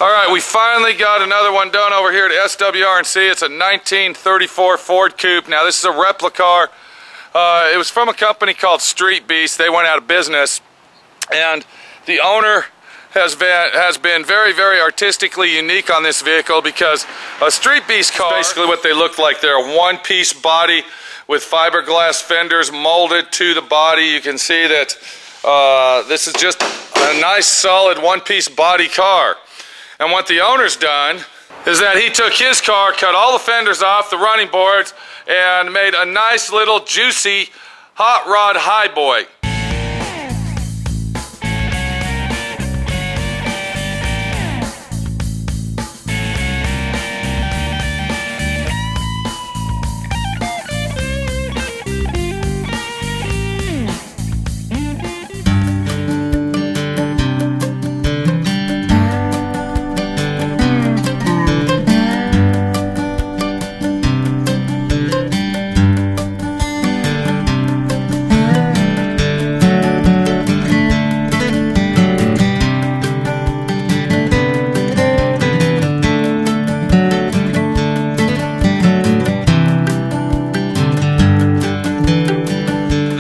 All right, we finally got another one done over here at SWR&C. It's a 1934 Ford Coupe. Now, this is a replica. It was from a company called Street Beast. They went out of business, and the owner has been very, very artistically unique on this vehicle, because a Street Beast car, basically what they look like. They're a one-piece body with fiberglass fenders molded to the body. You can see that this is just a nice, solid one-piece body car. And what the owner's done is that he took his car, cut all the fenders off, the running boards, and made a nice little juicy hot rod highboy.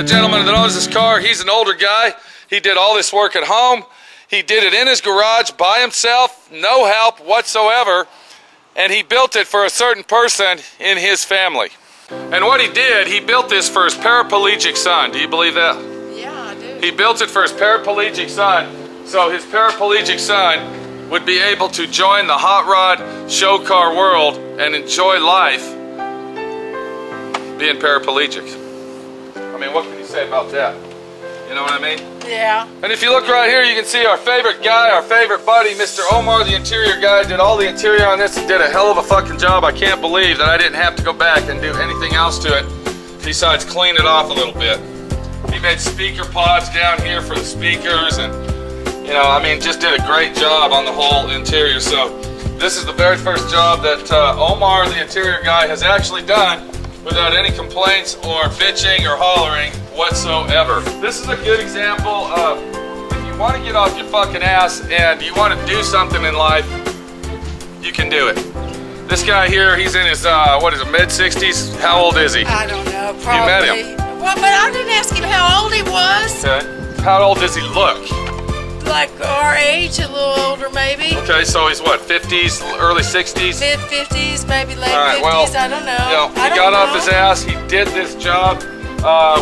Gentleman that owns this car, he's an older guy. He did all this work at home. He did it in his garage by himself, no help whatsoever, and he built it for a certain person in his family. And what he did, he built this for his paraplegic son. Do you believe that? Yeah, I do. He built it for his paraplegic son, so his paraplegic son would be able to join the hot rod show car world and enjoy life being paraplegic. I mean, what can you say about that? You know what I mean? Yeah. And if you look right here, you can see our favorite guy, our favorite buddy, Mr. Omar, the interior guy, did all the interior on this and did a hell of a fucking job. I can't believe that I didn't have to go back and do anything else to it besides clean it off a little bit. He made speaker pods down here for the speakers, and, you know, I mean, just did a great job on the whole interior. So this is the very first job that Omar, the interior guy, has actually done without any complaints or bitching or hollering whatsoever. This is a good example of, if you want to get off your fucking ass and you want to do something in life, you can do it. This guy here, he's in his, what is it, mid-60s? How old is he? I don't know, probably. You met him? Well, but I didn't ask him how old he was. Okay. How old does he look? Like our age, a little older maybe. Okay, so he's what, 50s, early 60s? Mid-50s, maybe late 50s, well, I don't know. He got off his ass, he did this job.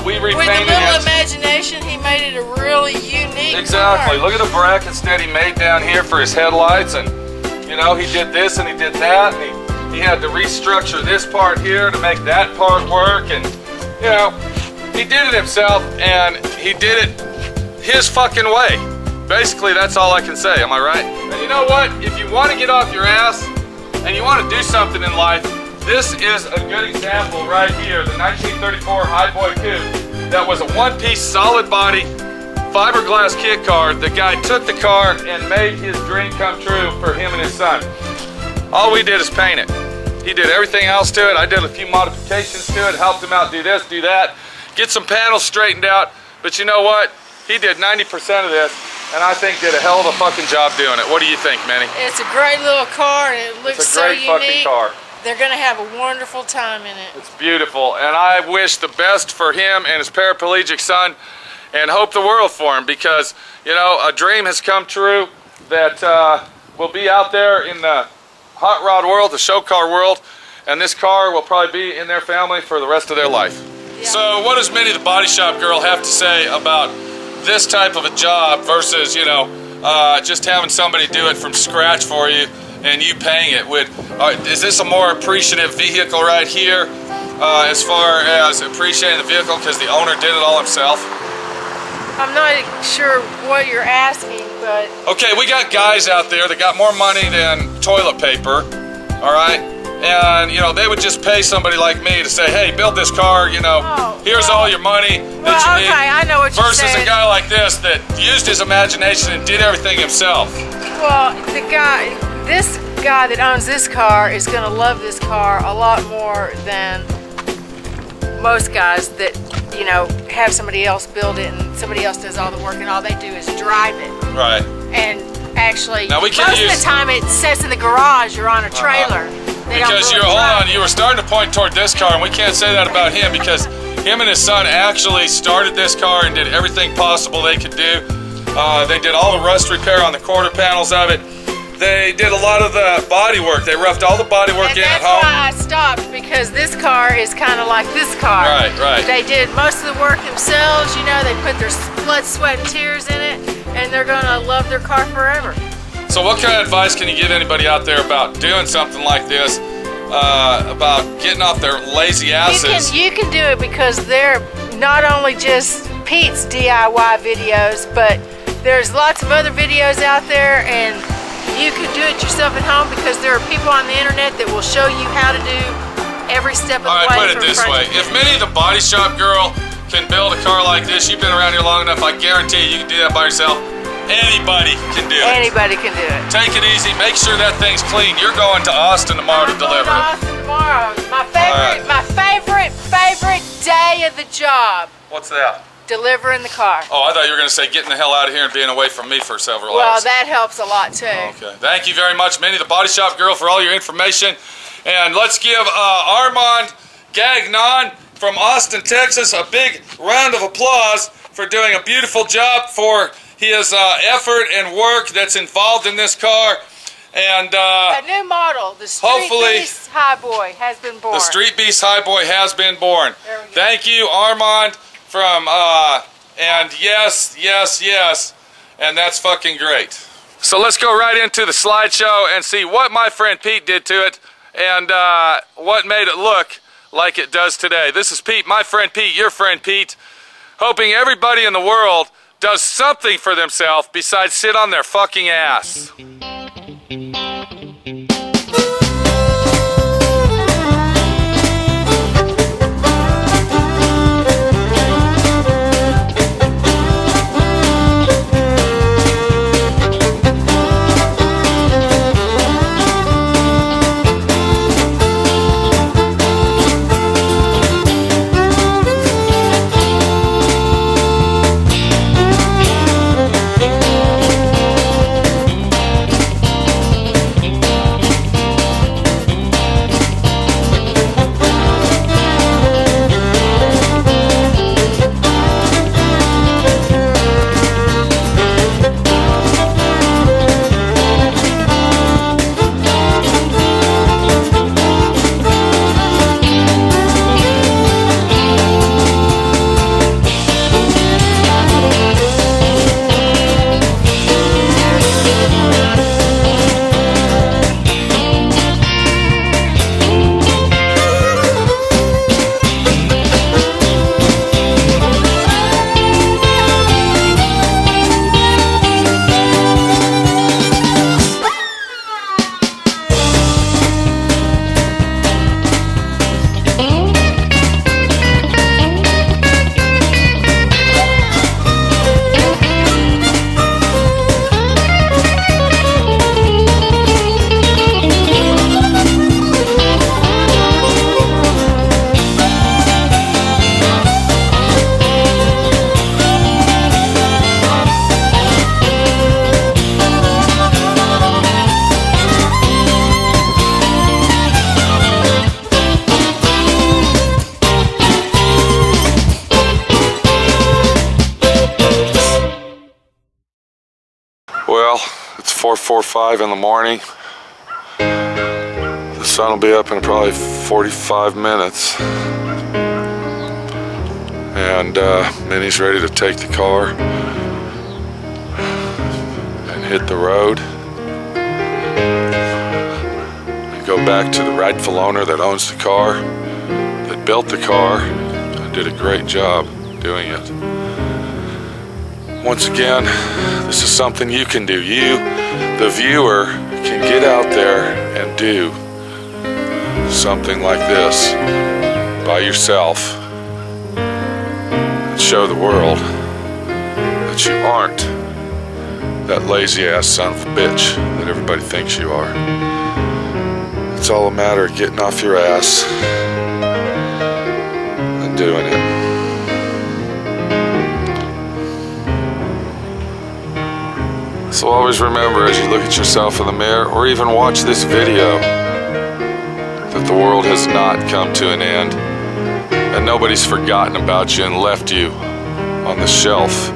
We repainted it. With a little imagination, he made it a really unique Exactly. car. Look at the brackets that he made down here for his headlights, and, you know, he did this and he did that, and he had to restructure this part here to make that part work, and, you know, he did it himself, and he did it his fucking way. Basically, that's all I can say, am I right? And you know what? If you want to get off your ass and you want to do something in life, this is a good example right here, the 1934 Highboy Coupe. That was a one-piece, solid body, fiberglass kit car. The guy took the car and made his dream come true for him and his son. All we did is paint it. He did everything else to it. I did a few modifications to it, helped him out do this, do that, get some panels straightened out. But you know what? He did 90% of this, and I think did a hell of a fucking job doing it. What do you think, Manny? It's a great little car, and it looks so unique. It's a great fucking car. They're going to have a wonderful time in it. It's beautiful, and I wish the best for him and his paraplegic son, and hope the world for him, because, you know, a dream has come true that will be out there in the hot rod world, the show car world, and this car will probably be in their family for the rest of their life. Yeah. So what does Minnie the Body Shop Girl have to say about this type of a job versus, you know, just having somebody do it from scratch for you and you paying it? Is this a more appreciative vehicle right here as far as appreciating the vehicle because the owner did it all himself? I'm not sure what you're asking, but... Okay, we got guys out there that got more money than toilet paper, all right? And, you know, they would just pay somebody like me to say, hey, build this car, you know, here's all your money that you need. I know what you're saying. Versus a guy like this that used his imagination and did everything himself. Well, this guy that owns this car is going to love this car a lot more than most guys that, you know, have somebody else build it and somebody else does all the work and all they do is drive it. Right. And actually. Now we can most of the time it sits in the garage. You're on a trailer. They don't because really hold drive on, you were starting to point toward this car, and we can't say that about him because him and his son actually started this car and did everything possible they could do. They did all the rust repair on the quarter panels of it. They did a lot of the body work. They roughed all the body work in at home. That's why I stopped, because this car is kind of like this car. Right, right. They did most of the work themselves. You know, they put their blood, sweat, and tears in it, and they're gonna love their car forever. So what kind of advice can you give anybody out there about doing something like this, about getting off their lazy asses? You can do it because they're not only just Pete's DIY videos, but there's lots of other videos out there, and you can do it yourself at home because there are people on the internet that will show you how to do every step of the way. All right, put it this way. If Minnie the body shop girl can build a car like this, you've been around here long enough, I guarantee you can do that by yourself. Anybody can do it. Anybody can do it. Take it easy. Make sure that thing's clean. You're going to Austin tomorrow to deliver it. Austin tomorrow. My favorite day of the job. What's that? Delivering the car. Oh, I thought you were going to say getting the hell out of here and being away from me for several Well, hours. that helps a lot too. Okay. Thank you very much, Minnie, the body shop girl, for all your information. And let's give Armand Gagnon from Austin, Texas, a big round of applause for doing a beautiful job, for his effort and work that's involved in this car. And a new model, the Street Beast Highboy, has been born. The Street Beast Highboy has been born. Thank you, Armand, from, and yes, yes, yes, and that's fucking great. So let's go right into the slideshow and see what my friend Pete did to it and what made it look like it does today. This is Pete, my friend Pete, your friend Pete, hoping everybody in the world does something for themselves besides sit on their fucking ass. Well, it's 4:45 in the morning. The sun will be up in probably 45 minutes. And Minnie's ready to take the car and hit the road and go back to the rightful owner that owns the car, that built the car, and did a great job doing it. Once again, this is something you can do. You, the viewer, can get out there and do something like this by yourself and show the world that you aren't that lazy ass son of a bitch that everybody thinks you are. It's all a matter of getting off your ass and doing it. So always remember, as you look at yourself in the mirror, or even watch this video, that the world has not come to an end, and nobody's forgotten about you and left you on the shelf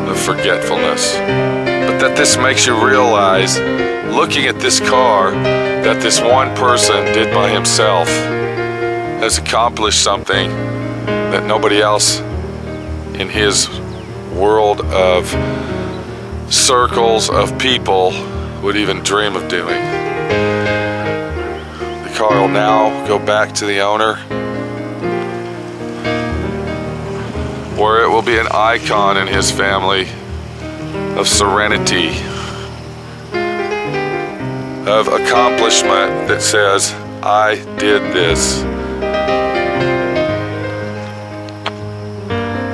of forgetfulness. But that this makes you realize, looking at this car, that this one person did by himself has accomplished something that nobody else in his world of circles of people would even dream of doing. The car will now go back to the owner, where it will be an icon in his family of serenity, of accomplishment that says, I did this.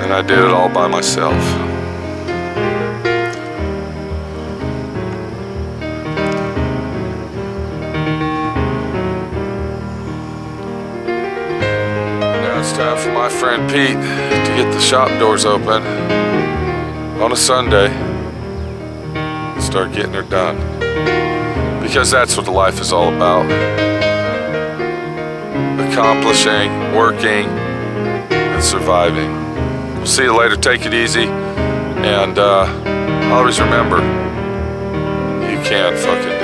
And I did it all by myself. Now it's time for my friend Pete to get the shop doors open on a Sunday and start getting her done. Because that's what life is all about. Accomplishing, working, and surviving. We'll see you later. Take it easy. And always remember, you can fucking